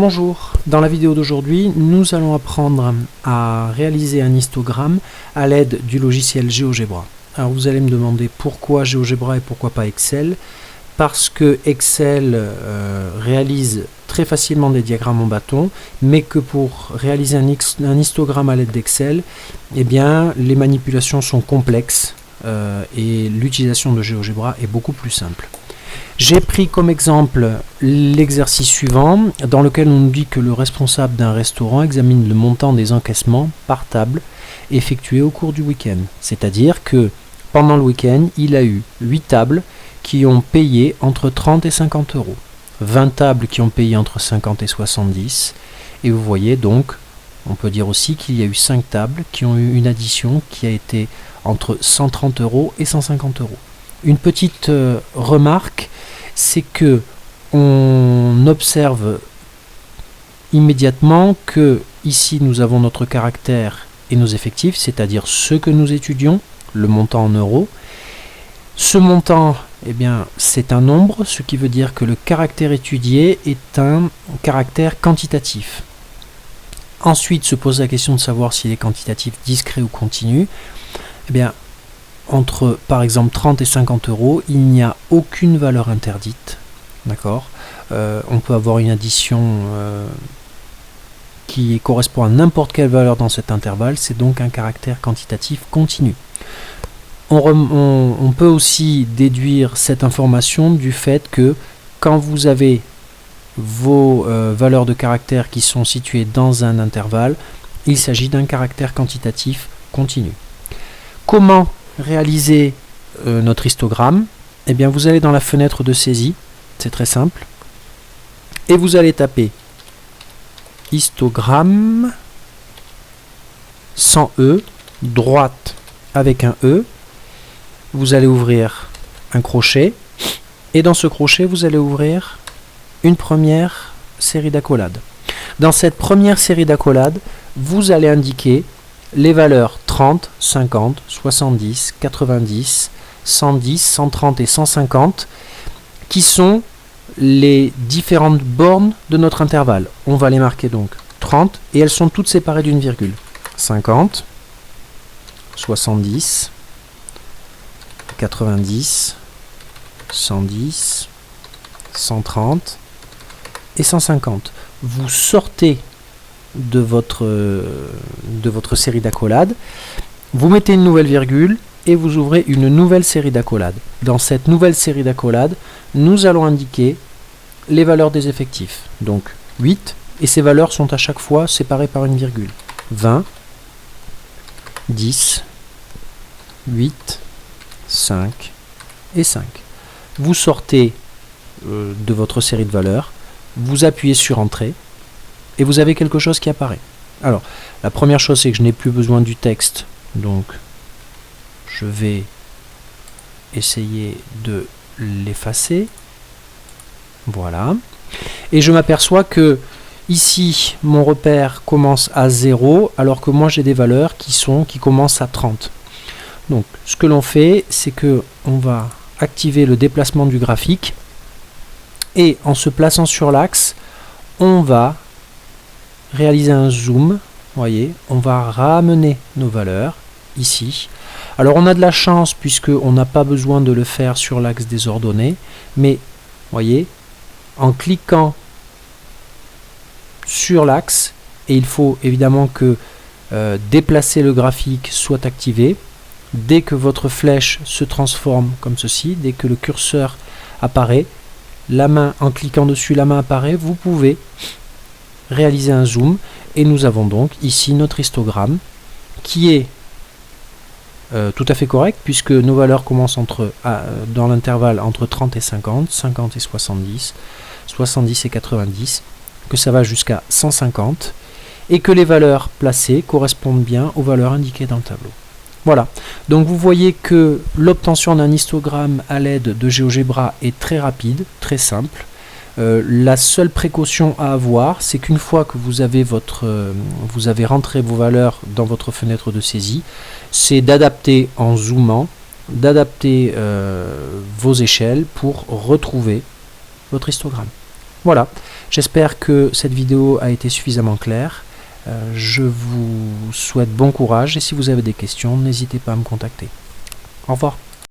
Bonjour, dans la vidéo d'aujourd'hui, nous allons apprendre à réaliser un histogramme à l'aide du logiciel GeoGebra. Alors vous allez me demander pourquoi GeoGebra et pourquoi pas Excel. Parce que Excel réalise très facilement des diagrammes en bâton, mais que pour réaliser un histogramme à l'aide d'Excel, eh bien, les manipulations sont complexes et l'utilisation de GeoGebra est beaucoup plus simple. J'ai pris comme exemple l'exercice suivant, dans lequel on nous dit que le responsable d'un restaurant examine le montant des encaissements par table effectués au cours du week-end. C'est-à-dire que pendant le week-end, il a eu 8 tables qui ont payé entre 30 et 50 euros. 20 tables qui ont payé entre 50 et 70. Et vous voyez donc, on peut dire aussi qu'il y a eu 5 tables qui ont eu une addition qui a été entre 130 euros et 150 euros. Une petite remarque, c'est que on observe immédiatement que ici nous avons notre caractère et nos effectifs, c'est-à-dire ce que nous étudions, le montant en euros. Ce montant, eh bien, c'est un nombre, ce qui veut dire que le caractère étudié est un caractère quantitatif. Ensuite se pose la question de savoir s'il est quantitatif, discret ou continu. Eh bien, entre par exemple 30 et 50 euros, il n'y a aucune valeur interdite. D'accord ? On peut avoir une addition qui correspond à n'importe quelle valeur dans cet intervalle, c'est donc un caractère quantitatif continu. On peut aussi déduire cette information du fait que quand vous avez vos valeurs de caractère qui sont situées dans un intervalle, il s'agit d'un caractère quantitatif continu. Comment réaliser notre histogramme? Eh bien, vous allez dans la fenêtre de saisie, c'est très simple, et vous allez taper histogramme sans E, droite avec un E. Vous allez ouvrir un crochet, et dans ce crochet, vous allez ouvrir une première série d'accolades. Dans cette première série d'accolades, vous allez indiquer les valeurs 30, 50, 70, 90, 110, 130 et 150 qui sont les différentes bornes de notre intervalle. On va les marquer donc 30 et elles sont toutes séparées d'une virgule. 50, 70, 90, 110, 130 et 150. Vous sortez de votre série d'accolades, vous mettez une nouvelle virgule et vous ouvrez une nouvelle série d'accolades. Dans cette nouvelle série d'accolades, nous allons indiquer les valeurs des effectifs. Donc 8, et ces valeurs sont à chaque fois séparées par une virgule. 20, 10, 8, 5 et 5. Vous sortez de votre série de valeurs, vous appuyez sur Entrée, et vous avez quelque chose qui apparaît. Alors, la première chose, c'est que je n'ai plus besoin du texte, donc je vais essayer de l'effacer. Voilà. Et je m'aperçois que ici, mon repère commence à 0, alors que moi j'ai des valeurs qui commencent à 30. Donc, ce que l'on fait, c'est que on va activer le déplacement du graphique, et en se plaçant sur l'axe, on va réaliser un zoom. Voyez, on va ramener nos valeurs ici. Alors on a de la chance puisque on n'a pas besoin de le faire sur l'axe des ordonnées, mais voyez, en cliquant sur l'axe, et il faut évidemment que déplacer le graphique soit activé. Dès que votre flèche se transforme comme ceci, dès que le curseur apparaît, la main, en cliquant dessus, la main apparaît, vous pouvez réaliser un zoom, et nous avons donc ici notre histogramme qui est tout à fait correct puisque nos valeurs commencent dans l'intervalle entre 30 et 50, 50 et 70, 70 et 90, que ça va jusqu'à 150 et que les valeurs placées correspondent bien aux valeurs indiquées dans le tableau. Voilà, donc vous voyez que l'obtention d'un histogramme à l'aide de GeoGebra est très rapide, très simple. La seule précaution à avoir, c'est qu'une fois que vous avez rentré vos valeurs dans votre fenêtre de saisie, c'est d'adapter en zoomant, d'adapter vos échelles pour retrouver votre histogramme. Voilà, J'espère que cette vidéo a été suffisamment claire. Je vous souhaite bon courage et si vous avez des questions, n'hésitez pas à me contacter. Au revoir.